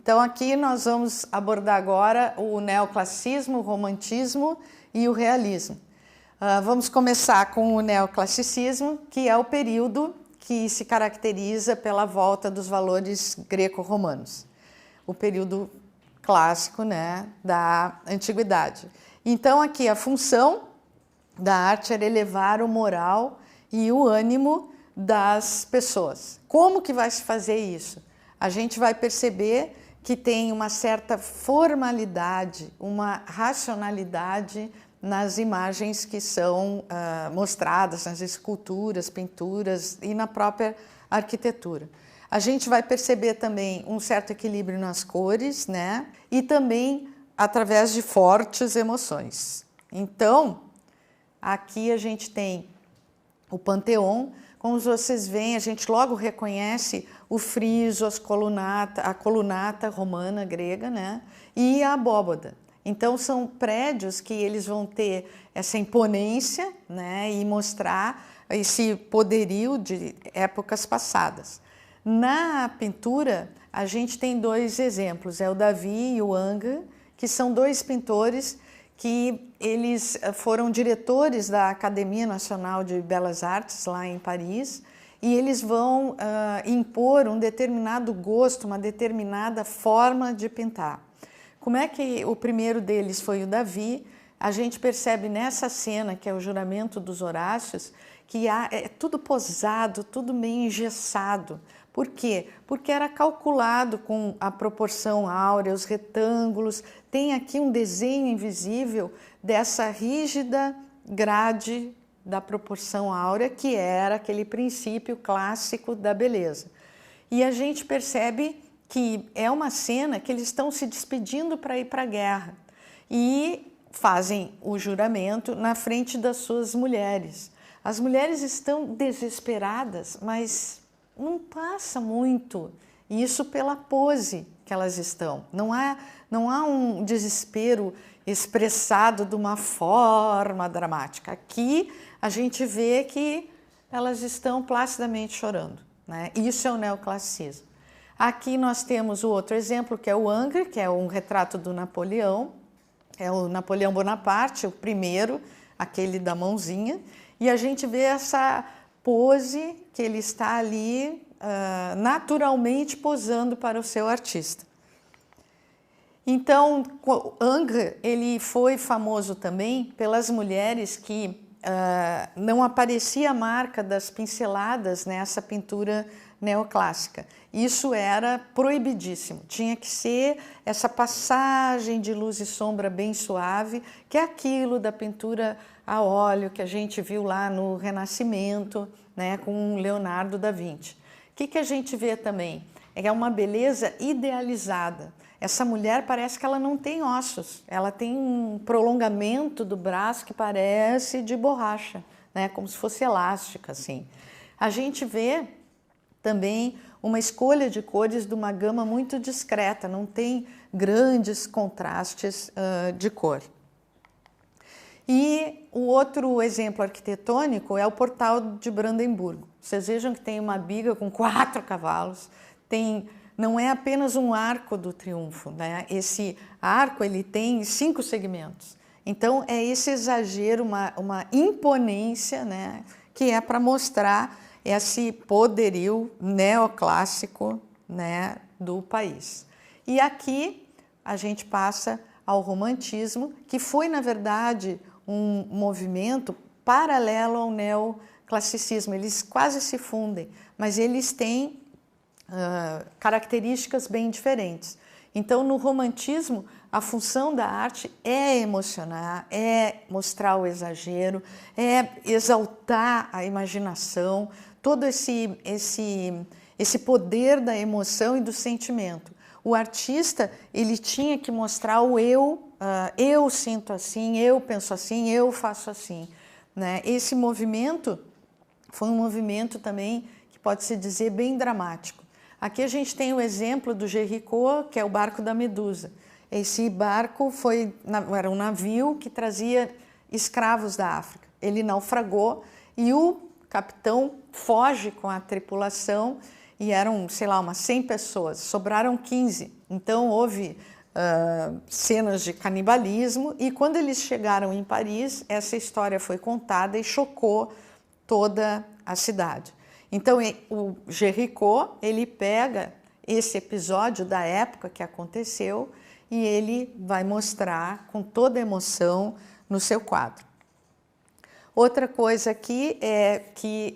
Então aqui nós vamos abordar agora o neoclassicismo, o romantismo e o realismo. Vamos começar com o neoclassicismo, que é o período que se caracteriza pela volta dos valores greco-romanos. O período clássico, né, da antiguidade. Então aqui a função da arte era elevar o moral e o ânimo das pessoas. Como que vai se fazer isso? A gente vai perceber que tem uma certa formalidade, uma racionalidade nas imagens que são mostradas, nas esculturas, pinturas e na própria arquitetura. A gente vai perceber também um certo equilíbrio nas cores, né? E também através de fortes emoções. Então, aqui a gente tem o Panteão. Como vocês veem, a gente logo reconhece o friso, a colunata romana, grega, né? E a abóbada. Então, são prédios que eles vão ter essa imponência, né? E mostrar esse poderio de épocas passadas. Na pintura, a gente tem dois exemplos, é o Davi e o Ingres, que são dois pintores que eles foram diretores da Academia Nacional de Belas Artes, lá em Paris, e eles vão impor um determinado gosto, uma determinada forma de pintar. Como é que o primeiro deles foi o Davi? A gente percebe nessa cena, que é o juramento dos Horácios, que é tudo posado, tudo meio engessado. Por quê? Porque era calculado com a proporção áurea, os retângulos. Tem aqui um desenho invisível dessa rígida grade da proporção áurea, que era aquele princípio clássico da beleza. E a gente percebe que é uma cena que eles estão se despedindo para ir para a guerra e fazem o juramento na frente das suas mulheres. As mulheres estão desesperadas, mas não passa muito isso pela pose que elas estão. Não há um desespero expressado de uma forma dramática. Aqui a gente vê que elas estão placidamente chorando, né? Isso é o neoclassicismo. Aqui nós temos o outro exemplo, que é o Ingres, que é um retrato do Napoleão. É o Napoleão Bonaparte, o primeiro, aquele da mãozinha. E a gente vê essa pose que ele está ali naturalmente posando para o seu artista. Então, Ingres, ele foi famoso também pelas mulheres que não aparecia a marca das pinceladas nessa pintura neoclássica. Isso era proibidíssimo, tinha que ser essa passagem de luz e sombra bem suave, que é aquilo da pintura a óleo que a gente viu lá no Renascimento, né, com Leonardo da Vinci. O que a gente vê também? É uma beleza idealizada. Essa mulher parece que ela não tem ossos, ela tem um prolongamento do braço que parece de borracha, né, como se fosse elástica, assim. A gente vê também uma escolha de cores de uma gama muito discreta, não tem grandes contrastes de cor. E o outro exemplo arquitetônico é o Portal de Brandemburgo. Vocês vejam que tem uma biga com 4 cavalos, não é apenas um arco do triunfo, né? Esse arco ele tem 5 segmentos. Então é esse exagero, uma imponência, né, que é para mostrar esse poderio neoclássico, né, do país. E aqui a gente passa ao romantismo, que foi, na verdade, um movimento paralelo ao neoclassicismo. Eles quase se fundem, mas eles têm características bem diferentes. Então, no romantismo, a função da arte é emocionar, é mostrar o exagero, é exaltar a imaginação, todo esse poder da emoção e do sentimento. O artista, ele tinha que mostrar o eu sinto assim, eu penso assim, eu faço assim, né? Esse movimento foi um movimento também que pode-se dizer bem dramático. Aqui a gente tem o exemplo do Géricault, que é o barco da Medusa. Esse barco era um navio que trazia escravos da África. Ele naufragou e o capitão foge com a tripulação e eram, sei lá, umas 100 pessoas, sobraram 15 Então houve cenas de canibalismo, e quando eles chegaram em Paris, essa história foi contada e chocou toda a cidade. Então o Géricault, ele pega esse episódio da época que aconteceu e ele vai mostrar com toda a emoção no seu quadro. Outra coisa aqui é que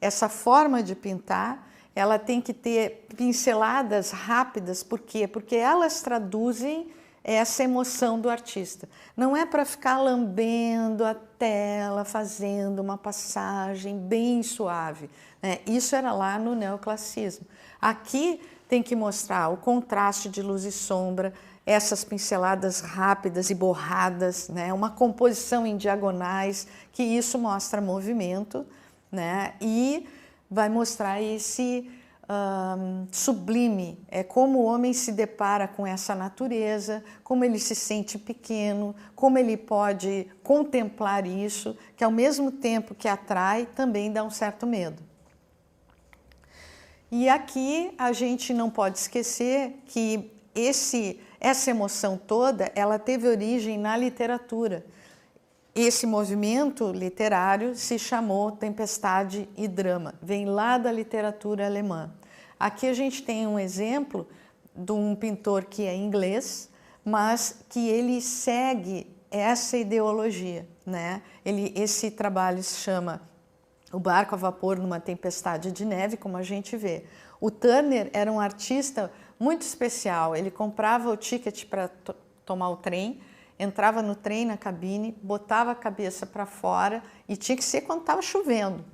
essa forma de pintar, ela tem que ter pinceladas rápidas. Por quê? Porque elas traduzem essa emoção do artista. Não é para ficar lambendo a tela, fazendo uma passagem bem suave, né? Isso era lá no neoclassicismo. Aqui tem que mostrar o contraste de luz e sombra, essas pinceladas rápidas e borradas, né? Uma composição em diagonais, que isso mostra movimento, né? E vai mostrar esse sublime, é como o homem se depara com essa natureza, como ele se sente pequeno, como ele pode contemplar isso, que ao mesmo tempo que atrai, também dá um certo medo. E aqui a gente não pode esquecer que essa emoção toda, ela teve origem na literatura. Esse movimento literário se chamou Tempestade e Drama, vem lá da literatura alemã. Aqui a gente tem um exemplo de um pintor que é inglês, mas que ele segue essa ideologia, né? Esse trabalho se chama O Barco a Vapor numa Tempestade de Neve, como a gente vê. O Turner era um artista muito especial, ele comprava o ticket para tomar o trem, entrava no trem, na cabine, botava a cabeça para fora, e tinha que ser quando estava chovendo.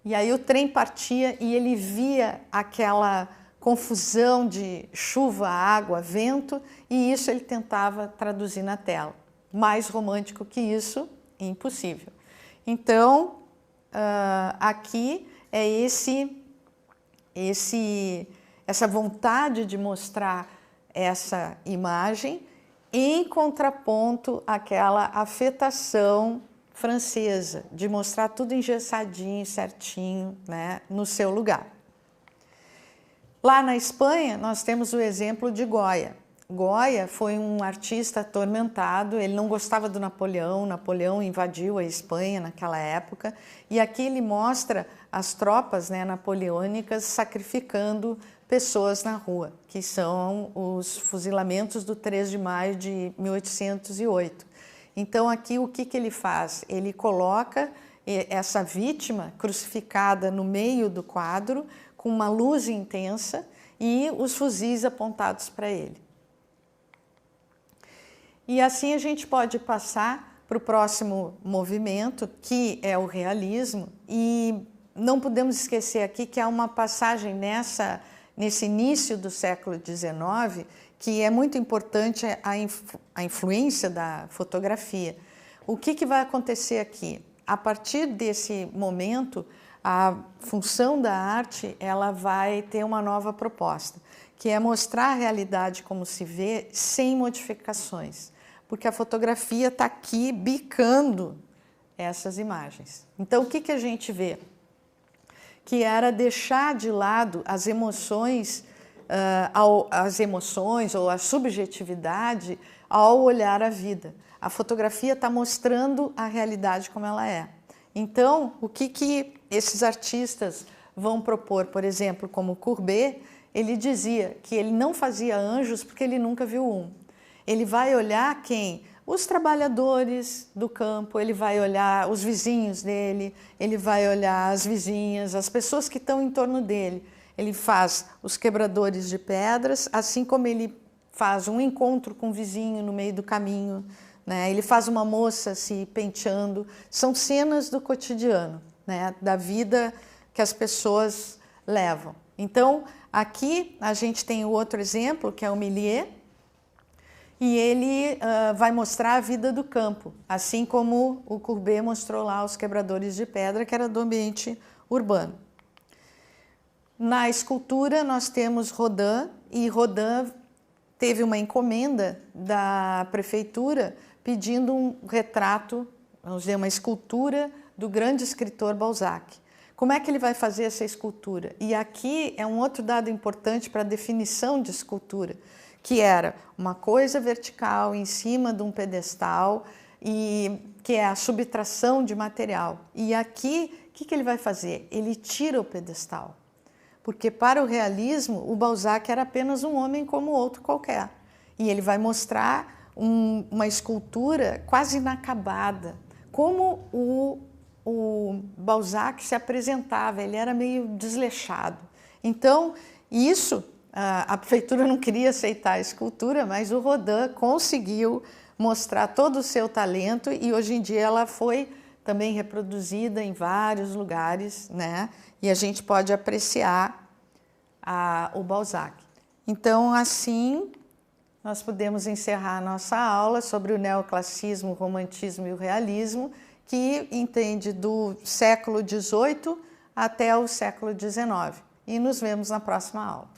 E aí o trem partia e ele via aquela confusão de chuva, água, vento, e isso ele tentava traduzir na tela. Mais romântico que isso, impossível. Então, aqui é essa vontade de mostrar essa imagem em contraponto àquela afetação francesa, de mostrar tudo engessadinho, certinho, né, no seu lugar. Lá na Espanha, nós temos o exemplo de Goya. Goya foi um artista atormentado, ele não gostava do Napoleão, Napoleão invadiu a Espanha naquela época, e aqui ele mostra as tropas, né, napoleônicas sacrificando pessoas na rua, que são os fuzilamentos do 3 de maio de 1808. Então aqui o que ele faz? Ele coloca essa vítima crucificada no meio do quadro, com uma luz intensa e os fuzis apontados para ele. E assim a gente pode passar para o próximo movimento, que é o realismo, e não podemos esquecer aqui que há uma passagem nesse início do século XIX, que é muito importante a influência da fotografia. O que vai acontecer aqui? A partir desse momento, a função da arte ela vai ter uma nova proposta, que é mostrar a realidade como se vê, sem modificações, porque a fotografia está aqui bicando essas imagens. Então, o que a gente vê? Que era deixar de lado as emoções ou a subjetividade ao olhar a vida. A fotografia está mostrando a realidade como ela é. Então, o que esses artistas vão propor? Por exemplo, como Courbet, ele dizia que ele não fazia anjos porque ele nunca viu um. Ele vai olhar quem? Os trabalhadores do campo, ele vai olhar os vizinhos dele, ele vai olhar as vizinhas, as pessoas que estão em torno dele. Ele faz os quebradores de pedras, assim como ele faz um encontro com um vizinho no meio do caminho, né? Ele faz uma moça se penteando. São cenas do cotidiano, né? Da vida que as pessoas levam. Então, aqui a gente tem o outro exemplo, que é o Millet, e ele vai mostrar a vida do campo, assim como o Courbet mostrou lá os quebradores de pedra, que era do ambiente urbano. Na escultura, nós temos Rodin, e Rodin teve uma encomenda da prefeitura pedindo um retrato, vamos dizer, uma escultura do grande escritor Balzac. Como é que ele vai fazer essa escultura? E aqui é um outro dado importante para a definição de escultura, que era uma coisa vertical em cima de um pedestal, e que é a subtração de material. E aqui, o que ele vai fazer? Ele tira o pedestal. Porque para o realismo, o Balzac era apenas um homem como outro qualquer. E ele vai mostrar uma escultura quase inacabada, como o Balzac se apresentava, ele era meio desleixado. Então, isso, a prefeitura não queria aceitar a escultura, mas o Rodin conseguiu mostrar todo o seu talento e hoje em dia ela foi também reproduzida em vários lugares, né? E a gente pode apreciar o Balzac. Então, assim, nós podemos encerrar a nossa aula sobre o neoclassicismo, o romantismo e o realismo, que entende do século XVIII até o século XIX. E nos vemos na próxima aula.